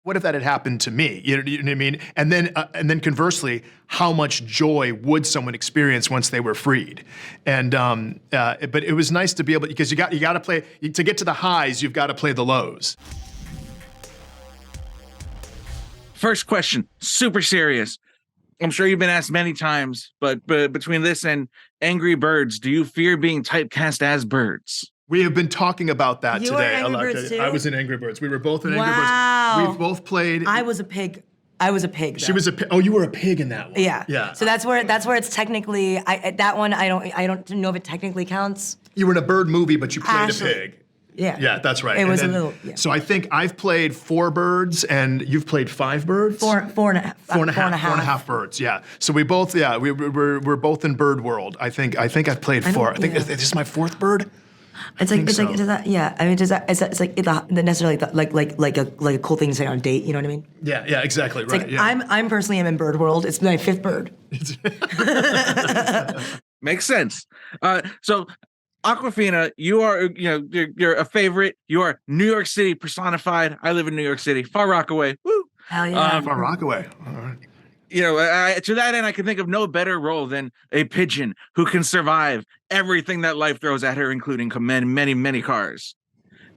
What if that had happened to me? You know what I mean? And then conversely, how much joy would someone experience once they were freed? And but it was nice to be able, because you got to play to get to the highs. You've got to play the lows. First question, super serious. I'm sure you've been asked many times, but between this and Angry Birds, do you fear being typecast as birds? We have been talking about that You today. were Angry Birds too? I was in Angry Birds. We were both in Angry Wow. Birds. We've both played. I was a pig. I was a pig. She was a pig. Oh, you were a pig in that one. Yeah. Yeah. So that's where it's technically. That one I don't know if it technically counts. You were in a bird movie, but you played Actually, a pig. Yeah. Yeah, that's right. It And was then- a little. Yeah. So I think I've played 4 birds, and you've played 5 birds. Four and a half. Four and a half birds. Yeah. So we both. Yeah. We're both in bird world. I think I've played 4. I think yeah. this is my 4th bird. It's like so. does that, yeah. I mean, does that it's like necessarily like a cool thing to say on a date. You know what I mean? Yeah. Yeah. Exactly. It's Right. like yeah. I'm personally in bird world. It's my 5th bird. Makes sense. So Awkwafina, you are, you're a favorite. You are New York City personified. I live in New York City, Far Rockaway. Woo! Hell yeah. Far Rockaway. All right. To that end, I can think of no better role than a pigeon who can survive everything that life throws at her, including many cars.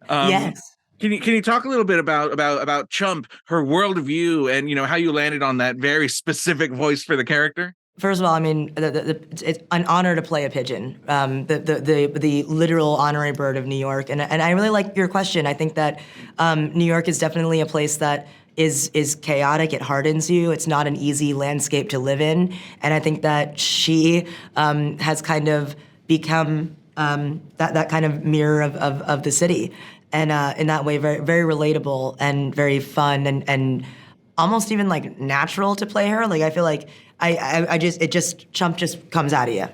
Yes. Can you talk a little bit about Chump, her worldview, and how you landed on that very specific voice for the character? First of all, I mean, it's an honor to play a pigeon, the literal honorary bird of New York, and I really like your question. I think that New York is definitely a place that is chaotic. It hardens you. It's not an easy landscape to live in, and I think that she has kind of become that kind of mirror of the city, and in that way, very very relatable and very fun and almost even like natural to play her. Like I feel like Chump just comes out of you,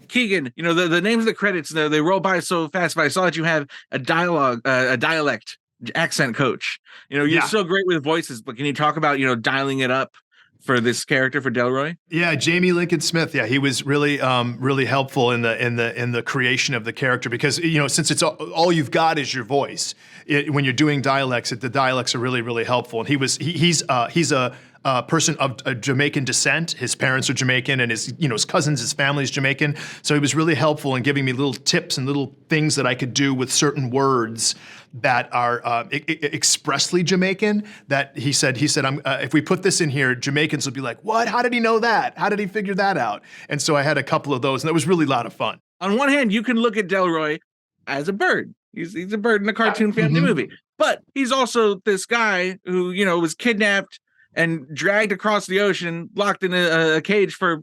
Keegan, the names of the credits, they roll by so fast, but I saw that you have a dialect accent coach. You're so great with voices, but can you talk about, dialing it up for this character, for Delroy? Yeah, Jamie Lincoln Smith. Yeah, he was really helpful in the creation of the character, because since it's all you've got is your voice. When you're doing dialects, the dialects are really helpful. And he's a person of Jamaican descent. His parents are Jamaican, and his cousins, his family's Jamaican. So he was really helpful in giving me little tips and little things that I could do with certain words that are expressly Jamaican. That he said, if we put this in here, Jamaicans will be like, what? How did he know that? How did he figure that out? And so I had a couple of those, and that was really a lot of fun. On one hand, you can look at Delroy as a bird. He's a bird in a cartoon family movie, but he's also this guy who was kidnapped and dragged across the ocean, locked in a cage for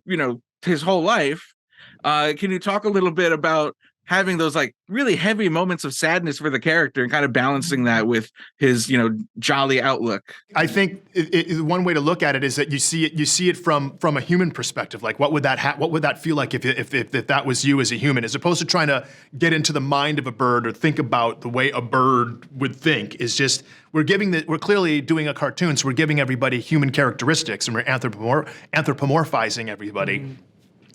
his whole life. Can you talk a little bit about having those like really heavy moments of sadness for the character and kind of balancing that with his jolly outlook? I think one way to look at it is that you see it from a human perspective. Like what would that feel like if that was you as a human, as opposed to trying to get into the mind of a bird or think about the way a bird would think. Is just we're clearly doing a cartoon, so we're giving everybody human characteristics, and we're anthropomorphizing everybody. Mm-hmm.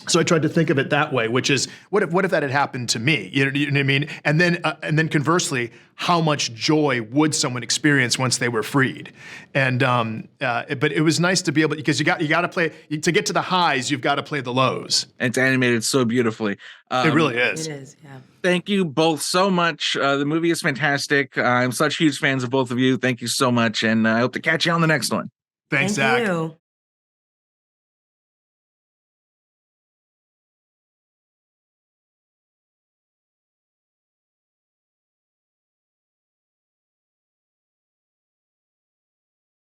So I tried to think of it that way, which is what if that had happened to me? You know what I mean? And then conversely, how much joy would someone experience once they were freed? And but it was nice to be able, because you got to play to get to the highs. You've got to play the lows. It's animated so beautifully. It really is. It is. Yeah. Thank you both so much. The movie is fantastic. I'm such huge fans of both of you. Thank you so much, and I hope to catch you on the next one. Thanks, Thank Zach. you.